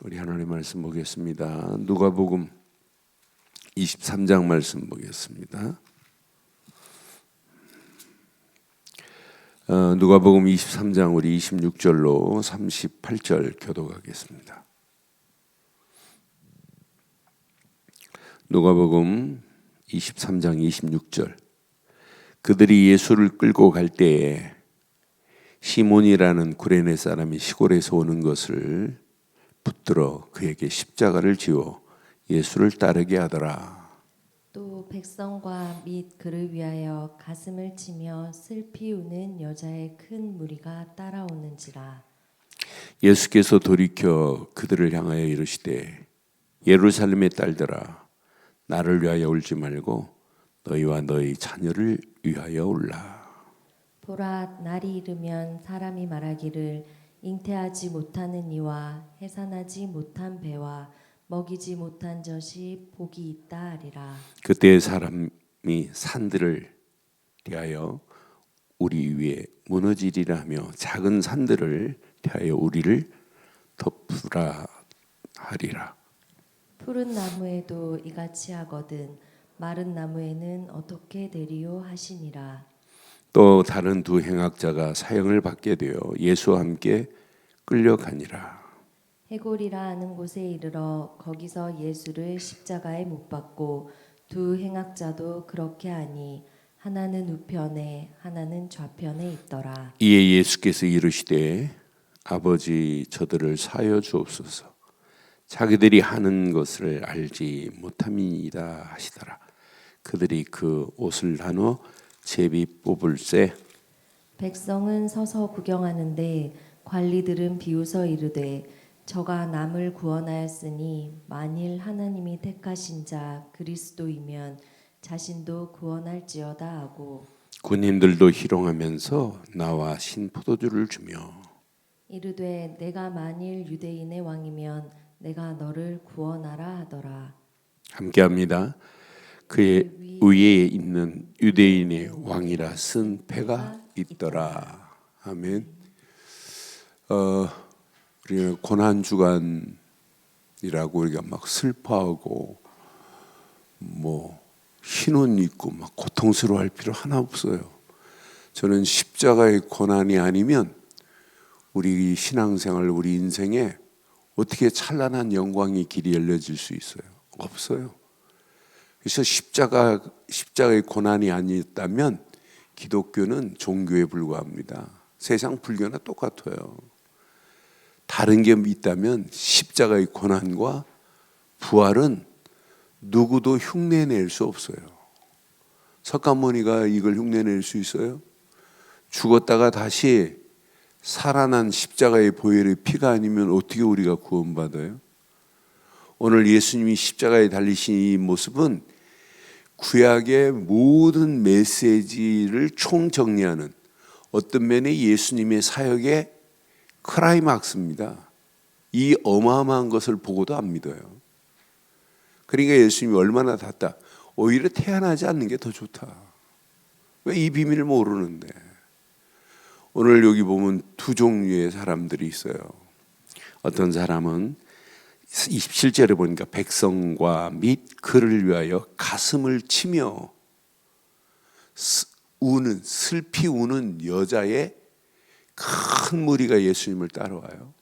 우리 하나님 말씀 보겠습니다. 누가복음 23장 말씀 보겠습니다. 누가복음 23장 우리 26절로 38절 교독하겠습니다. 누가복음 23장 26절. 그들이 예수를 끌고 갈 때에 시몬이라는 구레네 사람이 시골에서 오는 것을 붙들어 그에게 십자가를 지어 예수를 따르게 하더라. 또 백성과 및 그를 위하여 가슴을 치며 슬피 우는 여자의 큰 무리가 따라오는지라. 예수께서 돌이켜 그들을 향하여 이르시되 예루살렘의 딸들아 나를 위하여 울지 말고 너희와 너희 자녀를 위하여 울라. 보라, 날이 이르면 사람이 말하기를 잉태하지 못하는 이와 해산하지 못한 배와 먹이지 못한 젖이 복이 있다 하리라. 그때 사람이 산들을 대하여 우리 위에 무너지리라 하며 작은 산들을 대하여 우리를 덮으라 하리라. 푸른 나무에도 이같이 하거든 마른 나무에는 어떻게 되리요 하시니라. 또 다른 두 행악자가 사형을 받게 되어 예수와 함께 끌려가니라. 해골이라 하는 곳에 이르러 거기서 예수를 십자가에 못 박고 두 행악자도 그렇게 하니 하나는 우편에 하나는 좌편에 있더라. 이에 예수께서 이르시되 아버지 저들을 사하여 주옵소서 자기들이 하는 것을 알지 못함이니이다 하시더라. 그들이 그 옷을 나누어 제비 뽑을새 백성은 서서 구경하는데 관리들은 비웃어 이르되 저가 남을 구원하였으니 만일 하나님이 택하신 자 그리스도이면 자신도 구원할지어다 하고 군인들도 희롱하면서 나와 신포도주를 주며 이르되 내가 만일 유대인의 왕이면 내가 너를 구원하라 하더라. 함께합니다. 그의 위에 있는 유대인의 왕이라 쓴 패가 있더라. 아멘. 우리가 고난주간이라고 우리가 막 슬퍼하고 뭐 흰옷 입고 막 고통스러워할 필요 하나 없어요. 저는 십자가의 고난이 아니면 우리 신앙생활, 우리 인생에 어떻게 찬란한 영광의 길이 열려질 수 있어요? 없어요. 그래서 십자가의 고난이 아니었다면 기독교는 종교에 불과합니다. 세상 불교나 똑같아요. 다른 게 있다면 십자가의 고난과 부활은 누구도 흉내낼 수 없어요. 석가모니가 이걸 흉내낼 수 있어요? 죽었다가 다시 살아난 십자가의 보혈의 피가 아니면 어떻게 우리가 구원받아요? 오늘 예수님이 십자가에 달리신 이 모습은 구약의 모든 메시지를 총정리하는 어떤 면의 예수님의 사역의 클라이막스입니다. 이 어마어마한 것을 보고도 안 믿어요. 그러니까 예수님이 얼마나 닿다. 오히려 태어나지 않는 게 더 좋다. 왜 이 비밀을 모르는데. 오늘 여기 보면 두 종류의 사람들이 있어요. 어떤 사람은 27절에 보니까 백성과 및 그를 위하여 가슴을 치며 우는 슬피 우는 여자의 큰 무리가 예수님을 따라와요.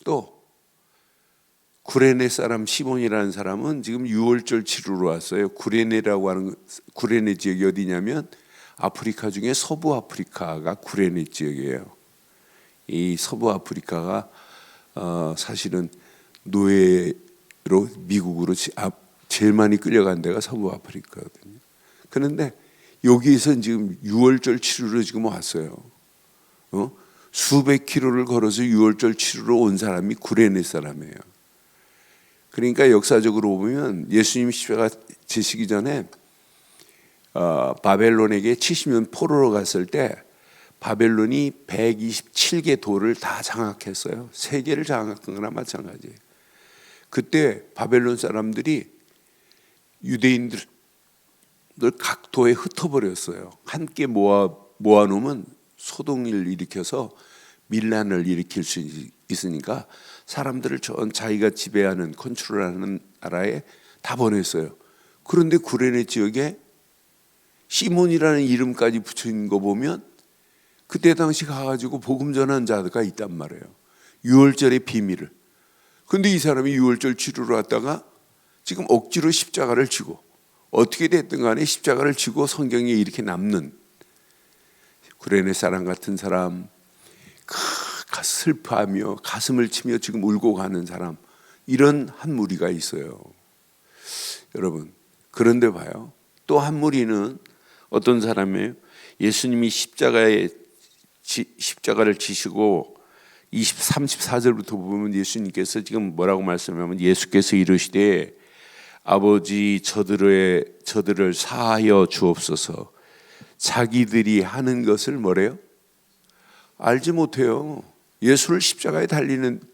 또 구레네 사람 시몬이라는 사람은 지금 유월절 치르러 왔어요. 구레네라고 하는 구레네 지역이 어디냐면 아프리카 중에 서부 아프리카가 구레네 지역이에요. 이 서부 아프리카가 사실은 노예로 미국으로 제일 많이 끌려간 데가 서부 아프리카거든요. 그런데 여기에서 지금 유월절 치르러 지금 왔어요. 수백 킬로를 걸어서 유월절 치르러 온 사람이 구레네 사람이에요. 그러니까 역사적으로 보면 예수님 십자가 지시기 전에 바벨론에게 70년 포로로 갔을 때 바벨론이 127개 도를 다 장악했어요. 세계를 장악한 거나 마찬가지예요. 그때 바벨론 사람들이 유대인들을 각 도에 흩어버렸어요. 함께 모아놓으면 소동을 일으켜서 밀란을 일으킬 수 있으니까 사람들을 전 자기가 지배하는 컨트롤하는 나라에 다 보냈어요. 그런데 구레네 지역에 시몬이라는 이름까지 붙인 거 보면 그때 당시 가가지고 복음 전한 자가 있단 말이에요. 유월절의 비밀을. 근데 이 사람이 유월절 치르러 왔다가 지금 억지로 십자가를 지고 어떻게 됐든 간에 십자가를 지고 성경에 이렇게 남는 구레네 사람 같은 사람, 슬퍼하며 가슴을 치며 지금 울고 가는 사람, 이런 한 무리가 있어요. 여러분, 그런데 봐요. 또 한 무리는 어떤 사람이에요? 예수님이 십자가를 지시고 34절부터 보면 예수님께서 지금 뭐라고 말씀하면 예수께서 이르시되 아버지 저들을 사하여 주옵소서. 자기들이 하는 것을 뭐래요? 알지 못해요. 예수를 십자가에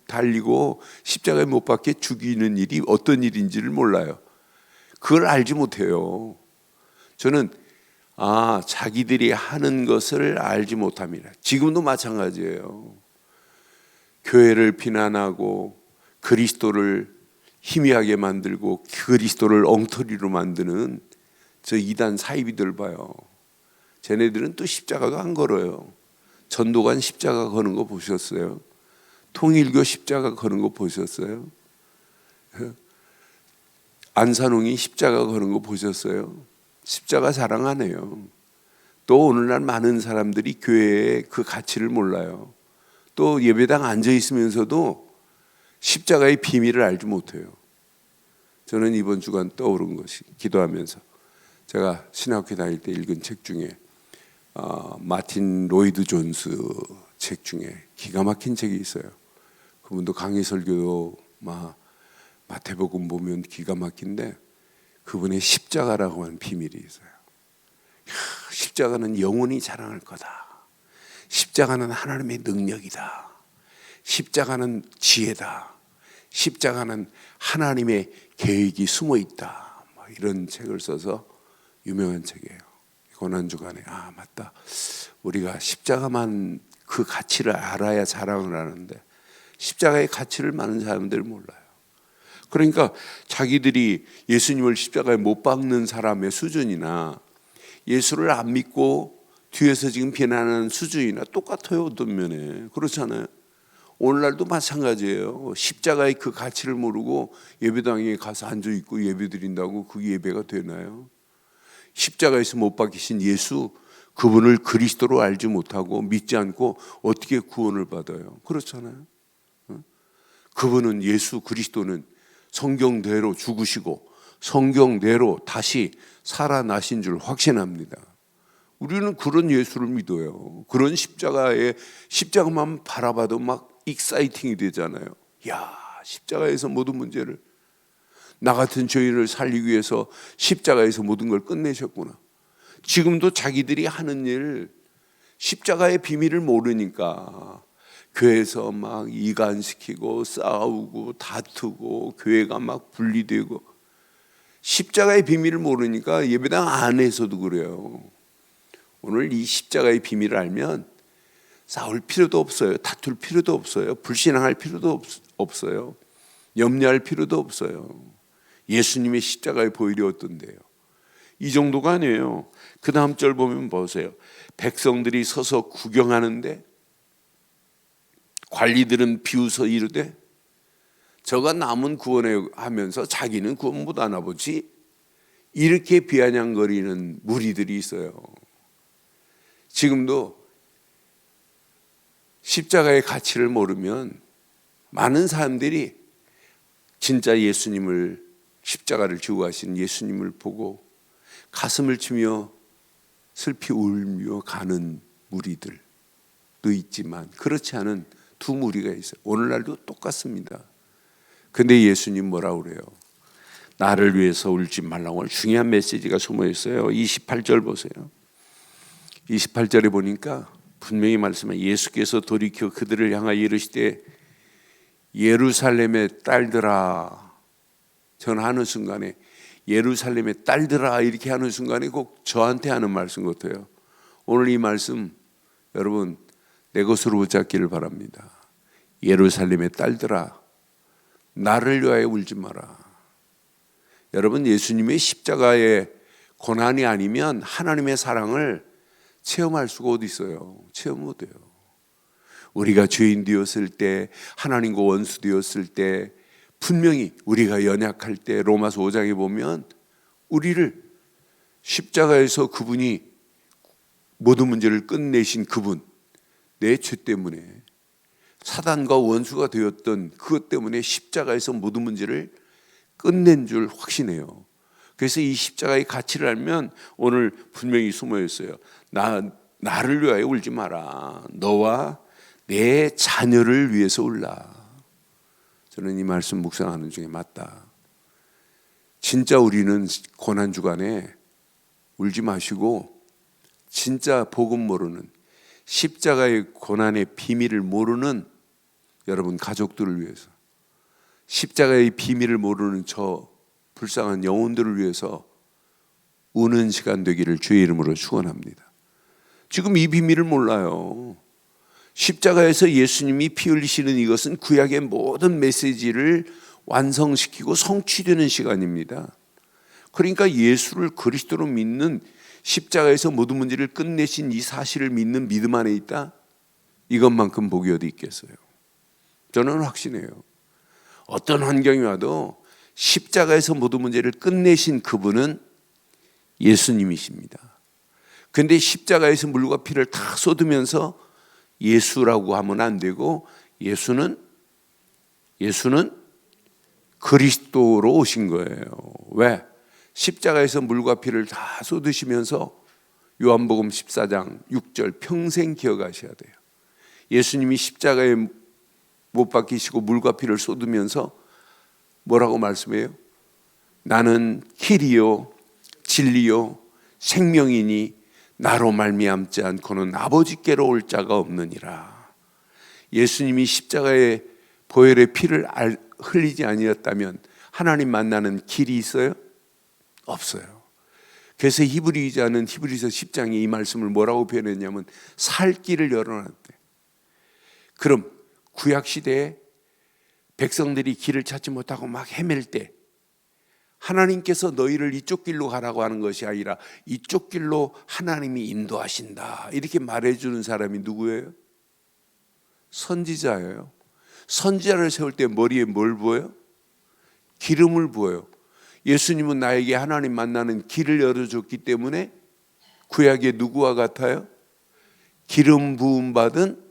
달리고 십자가에 못 박혀 죽이는 일이 어떤 일인지를 몰라요. 그걸 알지 못해요. 저는 자기들이 하는 것을 알지 못합니다. 지금도 마찬가지예요. 교회를 비난하고 그리스도를 희미하게 만들고 그리스도를 엉터리로 만드는 저 이단 사이비들 봐요. 쟤네들은 또 십자가도 안 걸어요. 전도관 십자가 거는 거 보셨어요? 통일교 십자가 거는 거 보셨어요? 안산홍이 십자가 거는 거 보셨어요? 십자가 자랑 안 해요. 또 오늘날 많은 사람들이 교회의 그 가치를 몰라요. 또 예배당 앉아 있으면서도 십자가의 비밀을 알지 못해요. 저는 이번 주간 떠오른 것이 기도하면서 제가 신학교 다닐 때 읽은 책 중에 마틴 로이드 존스 책 중에 기가 막힌 책이 있어요. 그분도 강의 설교도 마태복음 보면 기가 막힌데 그분의 십자가라고 하는 비밀이 있어요. 십자가는 영원히 자랑할 거다. 십자가는 하나님의 능력이다. 십자가는 지혜다. 십자가는 하나님의 계획이 숨어 있다. 이런 책을 써서 유명한 책이에요. 고난주간에 맞다. 우리가 십자가만 그 가치를 알아야 자랑을 하는데 십자가의 가치를 많은 사람들은 몰라요. 그러니까 자기들이 예수님을 십자가에 못 박는 사람의 수준이나 예수를 안 믿고 뒤에서 지금 비난하는 수준이나 똑같아요. 어떤 면에. 그렇잖아요. 오늘날도 마찬가지예요. 십자가의 그 가치를 모르고 예배당에 가서 앉아있고 예배 드린다고 그 예배가 되나요? 십자가에서 못 박히신 예수, 그분을 그리스도로 알지 못하고 믿지 않고 어떻게 구원을 받아요? 그렇잖아요. 그분은 예수 그리스도는 성경대로 죽으시고 성경대로 다시 살아나신 줄 확신합니다. 우리는 그런 예수를 믿어요. 그런 십자가만 바라봐도 막 익사이팅이 되잖아요. 십자가에서 모든 문제를, 나 같은 죄인을 살리기 위해서 십자가에서 모든 걸 끝내셨구나. 지금도 자기들이 하는 일, 십자가의 비밀을 모르니까 교회에서 막 이간시키고 싸우고 다투고 교회가 막 분리되고, 십자가의 비밀을 모르니까 예배당 안에서도 그래요. 오늘 이 십자가의 비밀을 알면 싸울 필요도 없어요. 다툴 필요도 없어요. 불신앙할 필요도 없어요. 염려할 필요도 없어요. 예수님의 십자가의 보혈이 어떤데요? 이 정도가 아니에요. 그 다음 절 보면 보세요. 백성들이 서서 구경하는데 관리들은 비웃어 이르되 저가 남은 구원해 하면서 자기는 구원 못 하나 보지, 이렇게 비아냥거리는 무리들이 있어요. 지금도 십자가의 가치를 모르면 많은 사람들이 진짜 예수님을, 십자가를 지고 가신 예수님을 보고 가슴을 치며 슬피 울며 가는 무리들도 있지만 그렇지 않은 두 무리가 있어요. 오늘날도 똑같습니다. 근데 예수님 뭐라고 그래요? 나를 위해서 울지 말라고. 중요한 메시지가 숨어 있어요. 28절 보세요. 28절에 보니까 분명히 말씀해. 예수께서 돌이켜 그들을 향하여 이르시되 예루살렘의 딸들아. 저는 하는 순간에 예루살렘의 딸들아 이렇게 하는 순간에 꼭 저한테 하는 말씀 같아요. 오늘 이 말씀 여러분 내 것으로 붙잡기를 바랍니다. 예루살렘의 딸들아, 나를 위하여 울지 마라. 여러분, 예수님의 십자가의 고난이 아니면 하나님의 사랑을 체험할 수가 어디 있어요? 체험 못해요. 우리가 죄인 되었을 때, 하나님과 원수 되었을 때, 분명히 우리가 연약할 때 로마서 5장에 보면 우리를 십자가에서 그분이 모든 문제를 끝내신 그분, 내 죄 때문에 사단과 원수가 되었던 그것 때문에 십자가에서 모든 문제를 끝낸 줄 확신해요. 그래서 이 십자가의 가치를 알면 오늘 분명히 숨어 있어요. 나를 위하여 울지 마라. 너와 내 자녀를 위해서 울라. 저는 이 말씀 묵상하는 중에 맞다. 진짜 우리는 고난 주간에 울지 마시고 진짜 복음 모르는 십자가의 고난의 비밀을 모르는 여러분 가족들을 위해서, 십자가의 비밀을 모르는 저 불쌍한 영혼들을 위해서 우는 시간 되기를 주의 이름으로 축원합니다. 지금 이 비밀을 몰라요. 십자가에서 예수님이 피 흘리시는 이것은 구약의 모든 메시지를 완성시키고 성취되는 시간입니다. 그러니까 예수를 그리스도로 믿는, 십자가에서 모든 문제를 끝내신 이 사실을 믿는 믿음 안에 있다? 이것만큼 복이 어디 있겠어요? 저는 확신해요. 어떤 환경이 와도 십자가에서 모든 문제를 끝내신 그분은 예수님이십니다. 그런데 십자가에서 물과 피를 다 쏟으면서 예수라고 하면 안 되고, 예수는 그리스도로 오신 거예요. 왜? 십자가에서 물과 피를 다 쏟으시면서 요한복음 14장 6절 평생 기억하셔야 돼요. 예수님이 십자가에 못 박히시고 물과 피를 쏟으면서 뭐라고 말씀해요? 나는 길이요 진리요 생명이니 나로 말미암지 않고는 아버지께로 올 자가 없느니라. 예수님이 십자가의 보혈의 피를 흘리지 아니었다면 하나님 만나는 길이 있어요? 없어요. 그래서 히브리서는 히브리서 10장에 이 말씀을 뭐라고 표현했냐면 살 길을 열어놨대. 그럼 구약시대에 백성들이 길을 찾지 못하고 막 헤맬 때 하나님께서 너희를 이쪽 길로 가라고 하는 것이 아니라 이쪽 길로 하나님이 인도하신다, 이렇게 말해주는 사람이 누구예요? 선지자예요. 선지자를 세울 때 머리에 뭘 부어요? 기름을 부어요. 예수님은 나에게 하나님 만나는 길을 열어줬기 때문에 구약의 누구와 같아요? 기름 부음 받은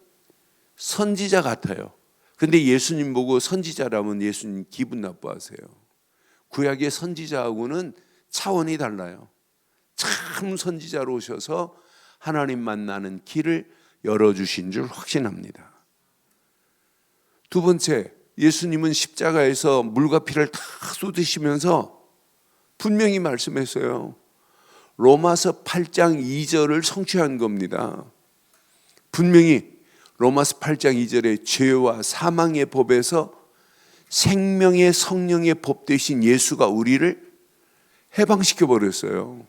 선지자 같아요. 근데 예수님 보고 선지자라면 예수님 기분 나빠하세요. 구약의 선지자하고는 차원이 달라요. 참 선지자로 오셔서 하나님 만나는 길을 열어주신 줄 확신합니다. 두 번째, 예수님은 십자가에서 물과 피를 다 쏟으시면서 분명히 말씀했어요. 로마서 8장 2절을 성취한 겁니다. 분명히 로마서 8장 2절에 죄와 사망의 법에서 생명의 성령의 법 되신 예수가 우리를 해방시켜 버렸어요.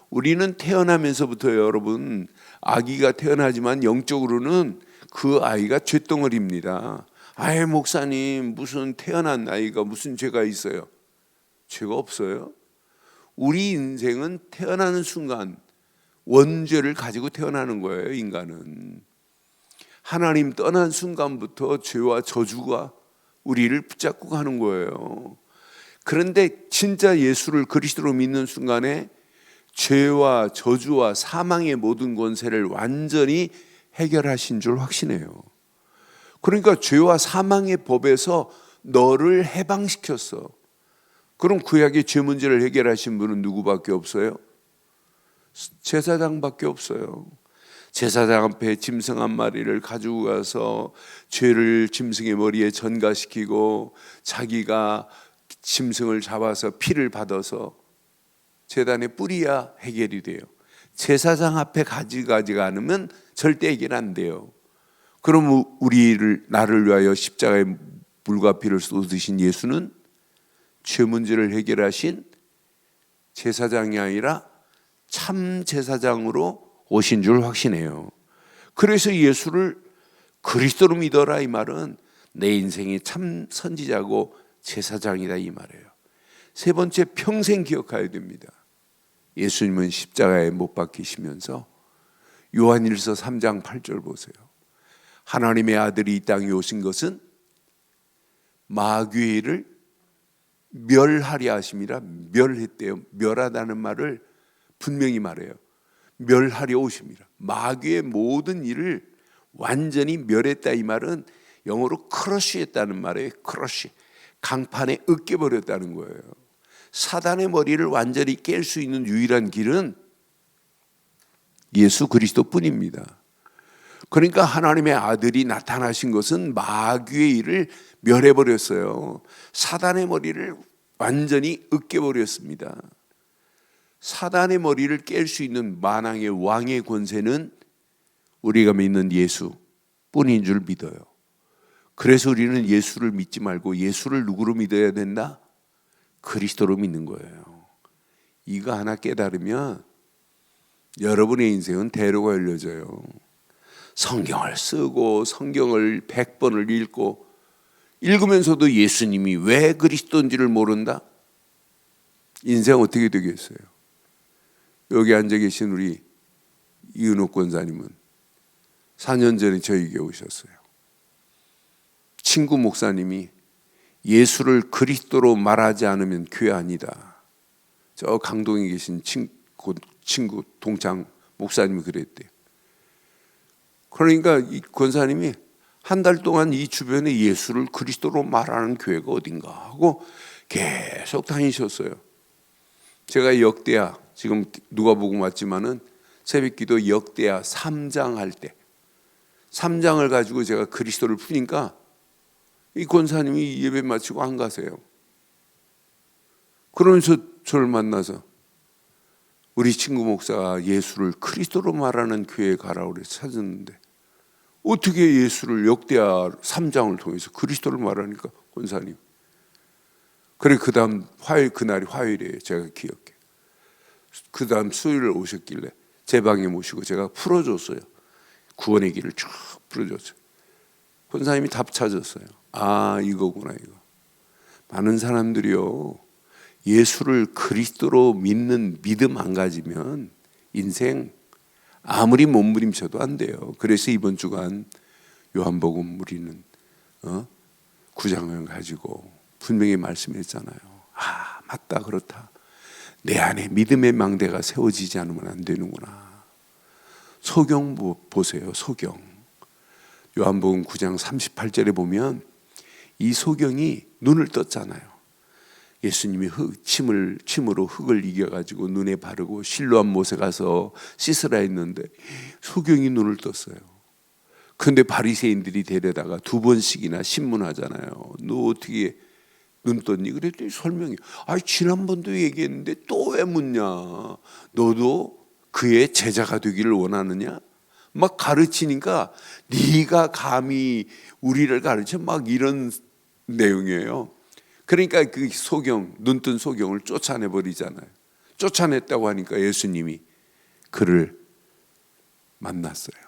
우리는 태어나면서부터 여러분 아기가 태어나지만 영적으로는 그 아이가 쇳덩어리입니다. 아예 목사님 무슨 태어난 아이가 무슨 죄가 있어요? 죄가 없어요. 우리 인생은 태어나는 순간 원죄를 가지고 태어나는 거예요. 인간은 하나님 떠난 순간부터 죄와 저주가 우리를 붙잡고 가는 거예요. 그런데 진짜 예수를 그리스도로 믿는 순간에 죄와 저주와 사망의 모든 권세를 완전히 해결하신 줄 확신해요. 그러니까 죄와 사망의 법에서 너를 해방시켰어. 그럼 구약의 죄 문제를 해결하신 분은 누구밖에 없어요? 제사장밖에 없어요. 제사장 앞에 짐승 한 마리를 가지고 가서 죄를 짐승의 머리에 전가시키고 자기가 짐승을 잡아서 피를 받아서 제단에 뿌려야 해결이 돼요. 제사장 앞에 가져가지 않으면 절대 해결 안 돼요. 그럼 나를 위하여 십자가에 물과 피를 쏟으신 예수는 죄 문제를 해결하신 제사장이 아니라 참 제사장으로 오신 줄 확신해요. 그래서 예수를 그리스도로 믿어라 이 말은 내 인생의 참 선지자고 제사장이다 이 말이에요. 세 번째, 평생 기억해야 됩니다. 예수님은 십자가에 못 박히시면서 요한일서 3장 8절 보세요. 하나님의 아들이 이 땅에 오신 것은 마귀의 일을 멸하려 하심이라. 멸했대요. 멸하다는 말을 분명히 말해요. 멸하려 오심이라. 마귀의 모든 일을 완전히 멸했다 이 말은 영어로 크러쉬했다는 말이에요. 크러쉬. 강판에 으깨버렸다는 거예요. 사단의 머리를 완전히 깰 수 있는 유일한 길은 예수 그리스도뿐입니다. 그러니까 하나님의 아들이 나타나신 것은 마귀의 일을 멸해버렸어요. 사단의 머리를 완전히 으깨버렸습니다. 사단의 머리를 깰 수 있는 만왕의 왕의 권세는 우리가 믿는 예수뿐인 줄 믿어요. 그래서 우리는 예수를 믿지 말고 예수를 누구로 믿어야 된다? 그리스도로 믿는 거예요. 이거 하나 깨달으면 여러분의 인생은 대로가 열려져요. 성경을 쓰고 성경을 100번을 읽고 읽으면서도 예수님이 왜 그리스도인지를 모른다? 인생 어떻게 되겠어요? 여기 앉아 계신 우리 이은옥 권사님은 4년 전에 저에게 오셨어요. 친구 목사님이 예수를 그리스도로 말하지 않으면 교회 아니다. 저 강동에 계신 친구 동창 목사님이 그랬대요. 그러니까 이 권사님이 한 달 동안 이 주변에 예수를 그리스도로 말하는 교회가 어딘가 하고 계속 다니셨어요. 제가 역대하, 지금 누가복음 왔지만은 새벽기도 역대하 3장 할 때 3장을 가지고 제가 그리스도를 푸니까 이 권사님이 예배 마치고 안 가세요. 그러면서 저를 만나서 우리 친구 목사가 예수를 그리스도로 말하는 교회에 가라고 그래서 찾았는데 어떻게 예수를 역대하 3장을 통해서 그리스도를 말하니까 권사님. 그래 그 다음 화요일, 그날이 화요일이에요. 제가 기억해. 그 다음 수요일에 오셨길래 제 방에 모시고 제가 풀어줬어요. 구원의 길을 쭉 풀어줬어요. 권사님이 답 찾았어요. 아, 이거구나 이거. 많은 사람들이요, 예수를 그리스도로 믿는 믿음 안 가지면 인생 아무리 몸부림쳐도 안 돼요. 그래서 이번 주간 요한복음 우리는 9장을 가지고 분명히 말씀했잖아요. 아, 맞다, 그렇다. 내 안에 믿음의 망대가 세워지지 않으면 안 되는구나. 소경 보세요. 소경. 요한복음 9장 38절에 보면 이 소경이 눈을 떴잖아요. 예수님이 침으로 흙을 이겨가지고 눈에 바르고 실로암 못에 가서 씻으라 했는데 소경이 눈을 떴어요. 그런데 바리새인들이 데려다가 2번씩이나 신문하잖아요. 너 어떻게 눈 떴니? 그랬더니 설명이, 지난번도 얘기했는데 또 왜 묻냐? 너도 그의 제자가 되기를 원하느냐? 막 가르치니까 네가 감히 우리를 가르쳐? 막 이런 내용이에요. 그러니까 그 소경, 눈뜬 소경을 쫓아내버리잖아요. 쫓아냈다고 하니까 예수님이 그를 만났어요.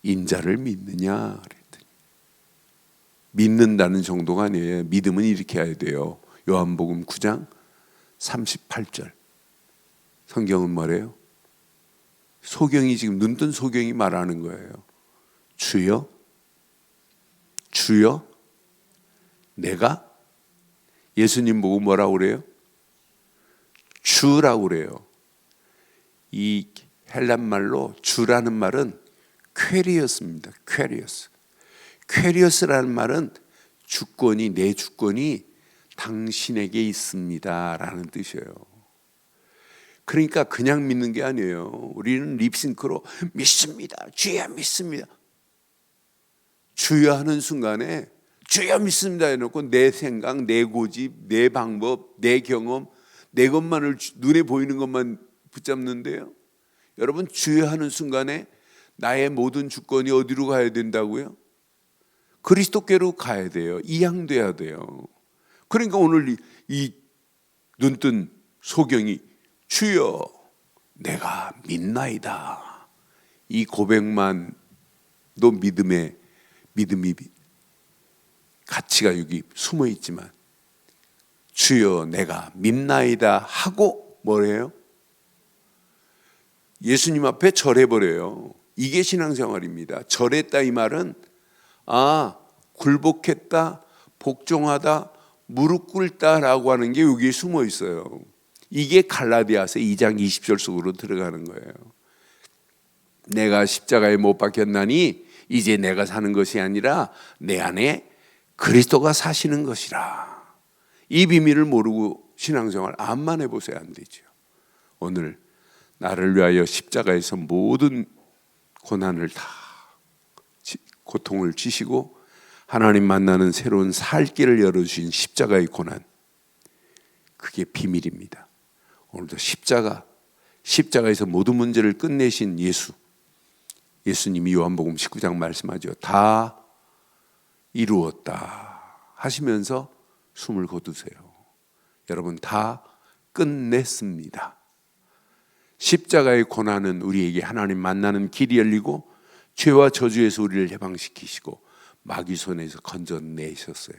인자를 믿느냐 그랬더니 믿는다는 정도가 아니에요. 믿음은 이렇게 해야 돼요. 요한복음 9장 38절 성경은 뭐래요? 소경이 지금 눈뜬 소경이 말하는 거예요. 주여, 주여, 내가 예수님 보고 뭐라고 그래요? 주라고 그래요. 이 헬란 말로 주라는 말은 퀘리어스입니다. 퀘리어스. 퀘리어스라는 말은 주권이, 내 주권이 당신에게 있습니다 라는 뜻이에요. 그러니까 그냥 믿는 게 아니에요. 우리는 립싱크로 믿습니다, 주여 믿습니다, 주여 하는 순간에 주여 믿습니다 해놓고 내 생각, 내 고집, 내 방법, 내 경험, 내 것만을 눈에 보이는 것만 붙잡는데요. 여러분, 주여 하는 순간에 나의 모든 주권이 어디로 가야 된다고요? 그리스도께로 가야 돼요. 이양돼야 돼요. 그러니까 오늘 이 눈뜬 소경이 주여 내가 믿나이다, 이 고백만 너 믿음이 가치가 여기 숨어 있지만 주여 내가 믿나이다 하고 뭐래요? 예수님 앞에 절해버려요. 이게 신앙생활입니다. 절했다 이 말은 굴복했다, 복종하다, 무릎 꿇다라고 하는 게 여기에 숨어 있어요. 이게 갈라디아서 2장 20절 속으로 들어가는 거예요. 내가 십자가에 못 박혔나니 이제 내가 사는 것이 아니라 내 안에 그리스도가 사시는 것이라. 이 비밀을 모르고 신앙생활 암만 해보세요. 안 되죠. 오늘 나를 위하여 십자가에서 모든 고난을 다 고통을 지시고 하나님 만나는 새로운 살 길을 열어주신 십자가의 고난, 그게 비밀입니다. 오늘도 십자가에서 모든 문제를 끝내신 예수님이 요한복음 19장 말씀하죠. 다 이루었다 하시면서 숨을 거두세요. 여러분, 다 끝냈습니다. 십자가의 고난은 우리에게 하나님 만나는 길이 열리고 죄와 저주에서 우리를 해방시키시고 마귀 손에서 건져내셨어요.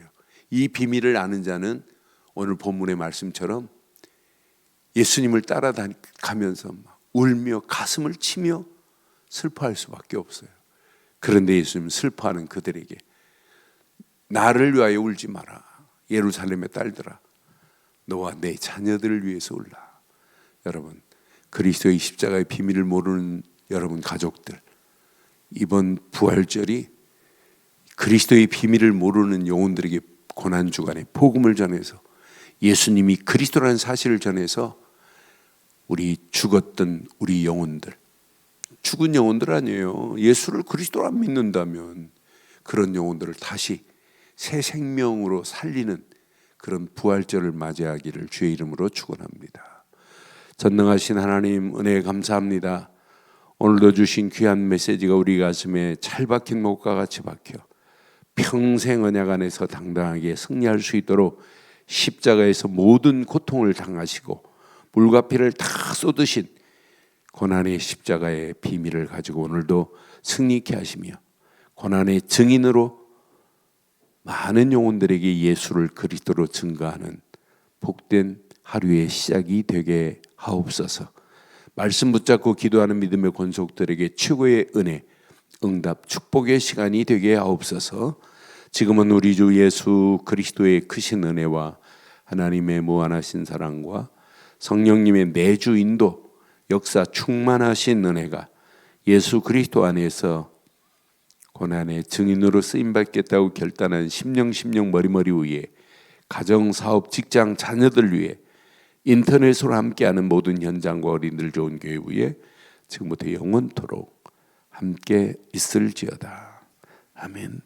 이 비밀을 아는 자는 오늘 본문의 말씀처럼 예수님을 따라가면서 울며 가슴을 치며 슬퍼할 수밖에 없어요. 그런데 예수님은 슬퍼하는 그들에게 나를 위하여 울지 마라. 예루살렘의 딸들아, 너와 내 자녀들을 위해서 울라. 여러분, 그리스도의 십자가의 비밀을 모르는 여러분 가족들, 이번 부활절이 그리스도의 비밀을 모르는 영혼들에게 고난주간에 복음을 전해서 예수님이 그리스도라는 사실을 전해서 우리 죽었던 우리 영혼들, 죽은 영혼들 아니에요. 예수를 그리스도로 안 믿는다면 그런 영혼들을 다시 새 생명으로 살리는 그런 부활절을 맞이하기를 주의 이름으로 축원합니다. 전능하신 하나님, 은혜에 감사합니다. 오늘도 주신 귀한 메시지가 우리 가슴에 잘 박힌 목과 같이 박혀 평생 언약 안에서 당당하게 승리할 수 있도록 십자가에서 모든 고통을 당하시고 물과 피를 다 쏟으신 고난의 십자가의 비밀을 가지고 오늘도 승리케 하시며 고난의 증인으로 많은 영혼들에게 예수를 그리스도로 증거하는 복된 하루의 시작이 되게 하옵소서. 말씀 붙잡고 기도하는 믿음의 권속들에게 최고의 은혜, 응답, 축복의 시간이 되게 하옵소서. 지금은 우리 주 예수 그리스도의 크신 은혜와 하나님의 무한하신 사랑과 성령님의 내주 인도, 역사 충만하신 은혜가 예수 그리스도 안에서 고난의 증인으로 쓰임받겠다고 결단한 심령 머리머리 위에 가정, 사업, 직장, 자녀들 위해 인터넷으로 함께하는 모든 현장과 어린이들 좋은 교회 위에 지금부터 영원토록 함께 있을지어다. 아멘.